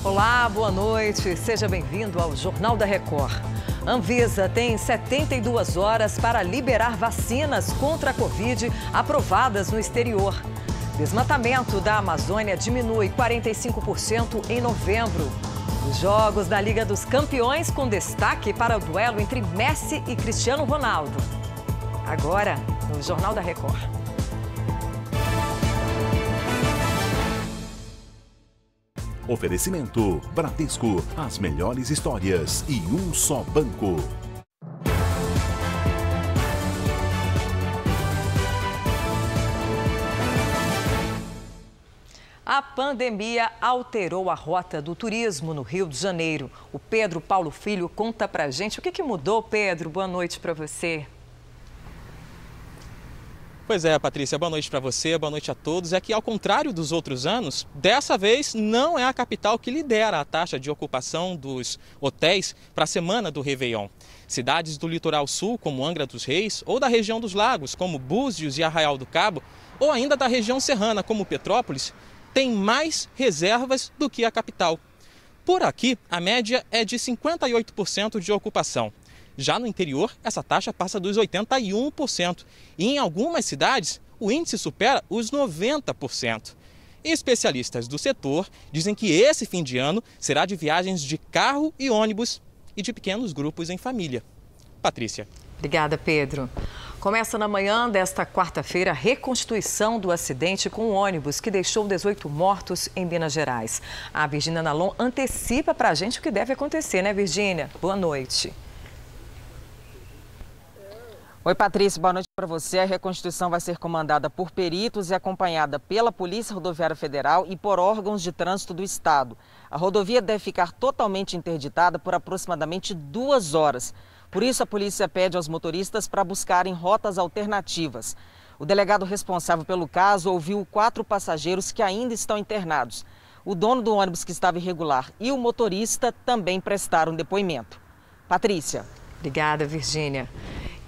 Olá, boa noite. Seja bem-vindo ao Jornal da Record. Anvisa tem 72 horas para liberar vacinas contra a Covid aprovadas no exterior. Desmatamento da Amazônia diminui 45% em novembro. Os jogos da Liga dos Campeões com destaque para o duelo entre Messi e Cristiano Ronaldo. Agora, no Jornal da Record. Oferecimento Bradesco, as melhores histórias e um só banco. A pandemia alterou a rota do turismo no Rio de Janeiro. O Pedro Paulo Filho conta pra gente o que mudou, Pedro. Boa noite para você. Pois é, Patrícia, boa noite para você, boa noite a todos. É que, ao contrário dos outros anos, dessa vez não é a capital que lidera a taxa de ocupação dos hotéis para a semana do Réveillon. Cidades do litoral sul, como Angra dos Reis, ou da região dos lagos, como Búzios e Arraial do Cabo, ou ainda da região serrana, como Petrópolis, têm mais reservas do que a capital. Por aqui, a média é de 58% de ocupação. Já no interior, essa taxa passa dos 81% e em algumas cidades o índice supera os 90%. Especialistas do setor dizem que esse fim de ano será de viagens de carro e ônibus e de pequenos grupos em família. Patrícia. Obrigada, Pedro. Começa na manhã desta quarta-feira a reconstituição do acidente com o ônibus que deixou 18 mortos em Minas Gerais. A Virgínia Nalon antecipa para a gente o que deve acontecer, né, Virgínia? Boa noite. Oi, Patrícia, boa noite para você. A reconstituição vai ser comandada por peritos e acompanhada pela Polícia Rodoviária Federal e por órgãos de trânsito do estado. A rodovia deve ficar totalmente interditada por aproximadamente 2 horas. Por isso, a polícia pede aos motoristas para buscarem rotas alternativas. O delegado responsável pelo caso ouviu 4 passageiros que ainda estão internados. O dono do ônibus que estava irregular e o motorista também prestaram depoimento. Patrícia. Obrigada, Virgínia.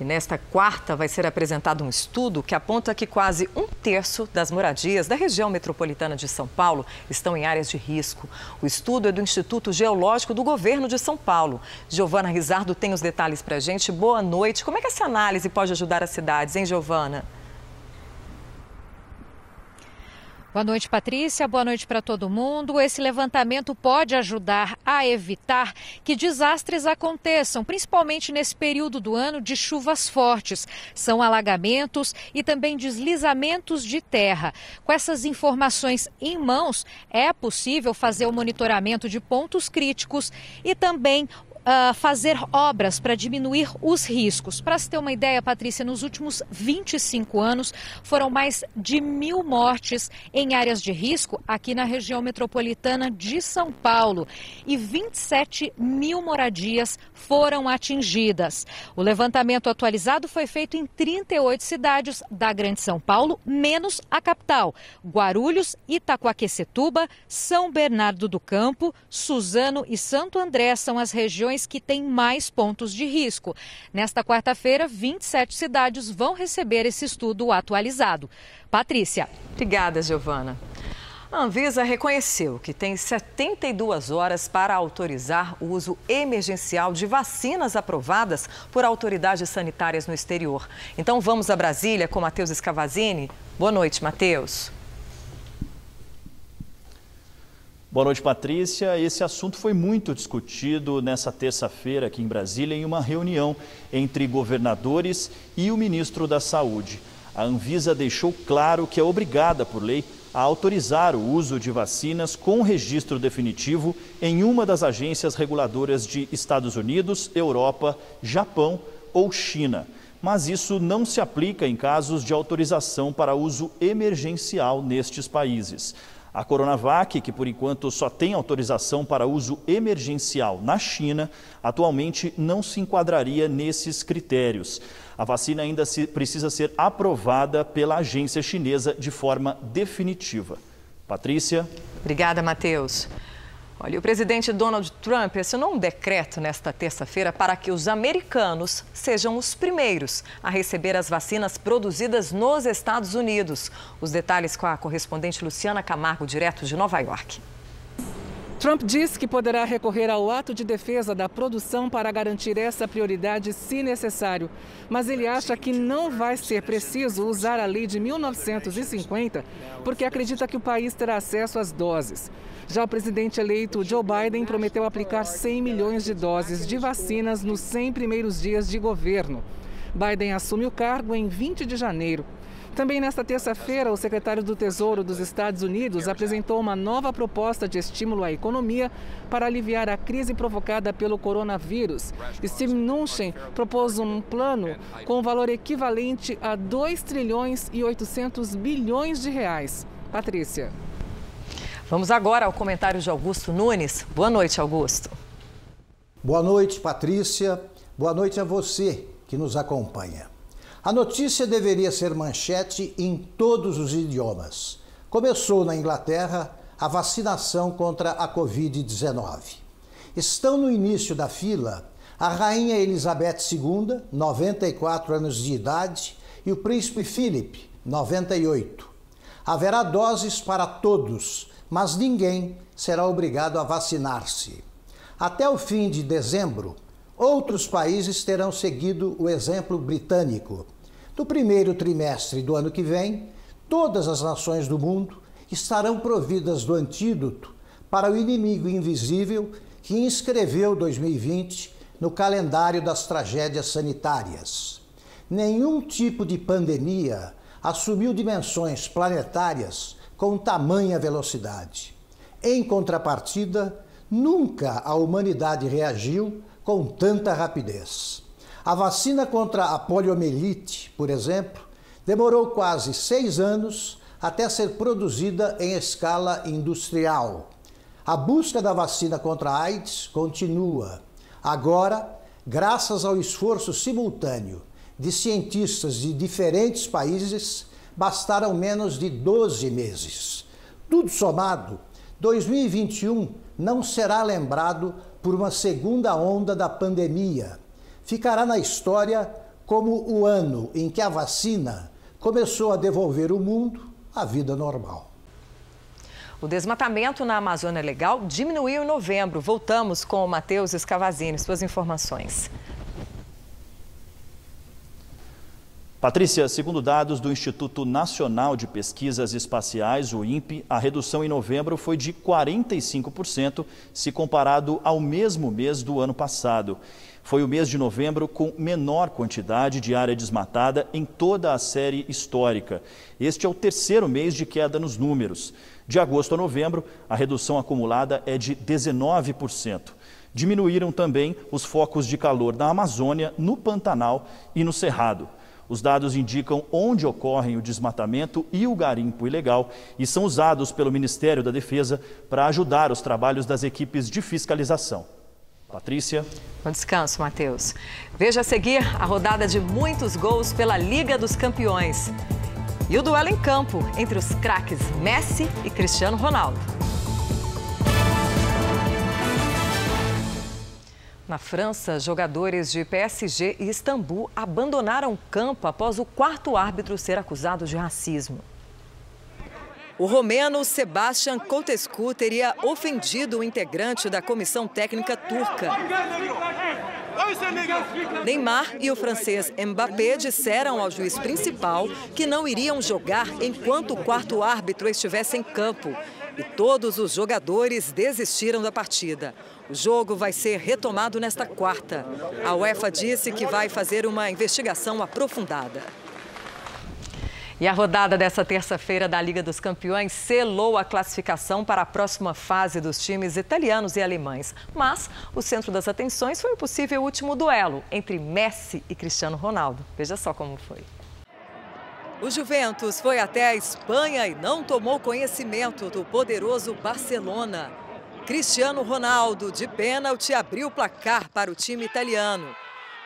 E nesta quarta vai ser apresentado um estudo que aponta que quase 1/3 das moradias da região metropolitana de São Paulo estão em áreas de risco. O estudo é do Instituto Geológico do Governo de São Paulo. Giovana Rizardo tem os detalhes para a gente. Boa noite. Como é que essa análise pode ajudar as cidades, hein, Giovana? Boa noite, Patrícia. Boa noite para todo mundo. Esse levantamento pode ajudar a evitar que desastres aconteçam, principalmente nesse período do ano de chuvas fortes. São alagamentos e também deslizamentos de terra. Com essas informações em mãos, é possível fazer o monitoramento de pontos críticos e também fazer obras para diminuir os riscos. Para se ter uma ideia, Patrícia, nos últimos 25 anos foram mais de 1.000 mortes em áreas de risco aqui na região metropolitana de São Paulo e 27.000 moradias foram atingidas. O levantamento atualizado foi feito em 38 cidades da Grande São Paulo, menos a capital. Guarulhos, Itacoaquecetuba, São Bernardo do Campo, Suzano e Santo André são as regiões que têm mais pontos de risco. Nesta quarta-feira, 27 cidades vão receber esse estudo atualizado. Patrícia. Obrigada, Giovana. A Anvisa reconheceu que tem 72 horas para autorizar o uso emergencial de vacinas aprovadas por autoridades sanitárias no exterior. Então vamos a Brasília com Matheus Scavazini. Boa noite, Matheus. Boa noite, Patrícia. Esse assunto foi muito discutido nessa terça-feira aqui em Brasília em uma reunião entre governadores e o ministro da Saúde. A Anvisa deixou claro que é obrigada por lei a autorizar o uso de vacinas com registro definitivo em uma das agências reguladoras de Estados Unidos, Europa, Japão ou China. Mas isso não se aplica em casos de autorização para uso emergencial nestes países. A Coronavac, que por enquanto só tem autorização para uso emergencial na China, atualmente não se enquadraria nesses critérios. A vacina ainda precisa ser aprovada pela agência chinesa de forma definitiva. Patrícia. Obrigada, Matheus. Olha, o presidente Donald Trump assinou um decreto nesta terça-feira para que os americanos sejam os primeiros a receber as vacinas produzidas nos Estados Unidos. Os detalhes com a correspondente Luciana Camargo, direto de Nova York. Trump diz que poderá recorrer ao ato de defesa da produção para garantir essa prioridade se necessário. Mas ele acha que não vai ser preciso usar a lei de 1950, porque acredita que o país terá acesso às doses. Já o presidente eleito Joe Biden prometeu aplicar 100 milhões de doses de vacinas nos 100 primeiros dias de governo. Biden assume o cargo em 20 de janeiro. Também nesta terça-feira, o secretário do Tesouro dos Estados Unidos apresentou uma nova proposta de estímulo à economia para aliviar a crise provocada pelo coronavírus. Steve Mnuchin propôs um plano com valor equivalente a 2 trilhões e 800 bilhões de reais. Patrícia. Vamos agora ao comentário de Augusto Nunes. Boa noite, Augusto. Boa noite, Patrícia. Boa noite a você que nos acompanha. A notícia deveria ser manchete em todos os idiomas. Começou na Inglaterra a vacinação contra a Covid-19. Estão no início da fila a Rainha Elizabeth II, 94 anos de idade, e o Príncipe Philip, 98. Haverá doses para todos, mas ninguém será obrigado a vacinar-se. Até o fim de dezembro, outros países terão seguido o exemplo britânico. No primeiro trimestre do ano que vem, todas as nações do mundo estarão providas do antídoto para o inimigo invisível que inscreveu 2020 no calendário das tragédias sanitárias. Nenhum tipo de pandemia assumiu dimensões planetárias com tamanha velocidade. Em contrapartida, nunca a humanidade reagiu com tanta rapidez. A vacina contra a poliomielite, por exemplo, demorou quase 6 anos até ser produzida em escala industrial. A busca da vacina contra a AIDS continua. Agora, graças ao esforço simultâneo de cientistas de diferentes países, bastaram menos de 12 meses. Tudo somado, 2021 não será lembrado por uma segunda onda da pandemia. Ficará na história como o ano em que a vacina começou a devolver ao mundo a vida normal. O desmatamento na Amazônia Legal diminuiu em novembro. Voltamos com o Matheus Scavazini. Suas informações. Patrícia, segundo dados do Instituto Nacional de Pesquisas Espaciais, o INPE, a redução em novembro foi de 45% se comparado ao mesmo mês do ano passado. Foi o mês de novembro com menor quantidade de área desmatada em toda a série histórica. Este é o terceiro mês de queda nos números. De agosto a novembro, a redução acumulada é de 19%. Diminuíram também os focos de calor na Amazônia, no Pantanal e no Cerrado. Os dados indicam onde ocorrem o desmatamento e o garimpo ilegal e são usados pelo Ministério da Defesa para ajudar os trabalhos das equipes de fiscalização. Patrícia. Bom descanso, Matheus. Veja a seguir a rodada de muitos gols pela Liga dos Campeões. E o duelo em campo entre os craques Messi e Cristiano Ronaldo. Na França, jogadores de PSG e Istambul abandonaram o campo após o quarto árbitro ser acusado de racismo. O romeno Sebastian Coutescu teria ofendido o integrante da comissão técnica turca. Neymar e o francês Mbappé disseram ao juiz principal que não iriam jogar enquanto o quarto árbitro estivesse em campo. E todos os jogadores desistiram da partida. O jogo vai ser retomado nesta quarta. A UEFA disse que vai fazer uma investigação aprofundada. E a rodada dessa terça-feira da Liga dos Campeões selou a classificação para a próxima fase dos times italianos e alemães. Mas o centro das atenções foi o possível último duelo entre Messi e Cristiano Ronaldo. Veja só como foi. O Juventus foi até a Espanha e não tomou conhecimento do poderoso Barcelona. Cristiano Ronaldo, de pênalti, abriu o placar para o time italiano.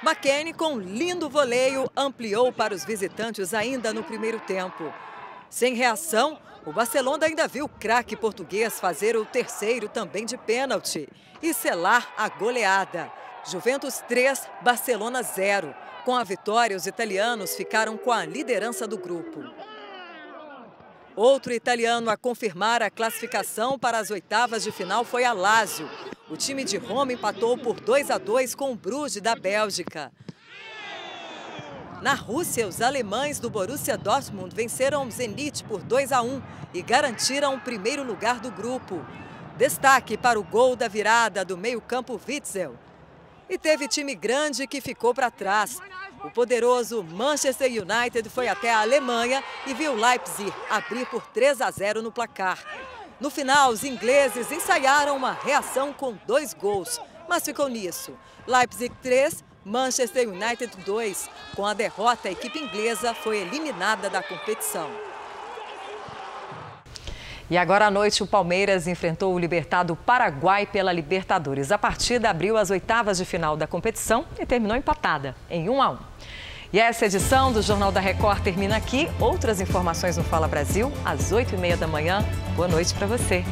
McKennie, com lindo voleio, ampliou para os visitantes ainda no primeiro tempo. Sem reação, o Barcelona ainda viu o craque português fazer o terceiro também de pênalti e selar a goleada. Juventus 3, Barcelona 0. Com a vitória, os italianos ficaram com a liderança do grupo. Outro italiano a confirmar a classificação para as oitavas de final foi a Lazio. O time de Roma empatou por 2-2 com o Bruges da Bélgica. Na Rússia, os alemães do Borussia Dortmund venceram o Zenit por 2-1 e garantiram o primeiro lugar do grupo. Destaque para o gol da virada do meio-campo Witzel. E teve time grande que ficou para trás. O poderoso Manchester United foi até a Alemanha e viu Leipzig abrir por 3-0 no placar. No final, os ingleses ensaiaram uma reação com 2 gols, mas ficou nisso. Leipzig 3, Manchester United 2. Com a derrota, a equipe inglesa foi eliminada da competição. E agora à noite, o Palmeiras enfrentou o Libertad Paraguai pela Libertadores. A partida abriu as oitavas de final da competição e terminou empatada em 1-1. E essa edição do Jornal da Record termina aqui. Outras informações no Fala Brasil, às 8h30 da manhã. Boa noite para você.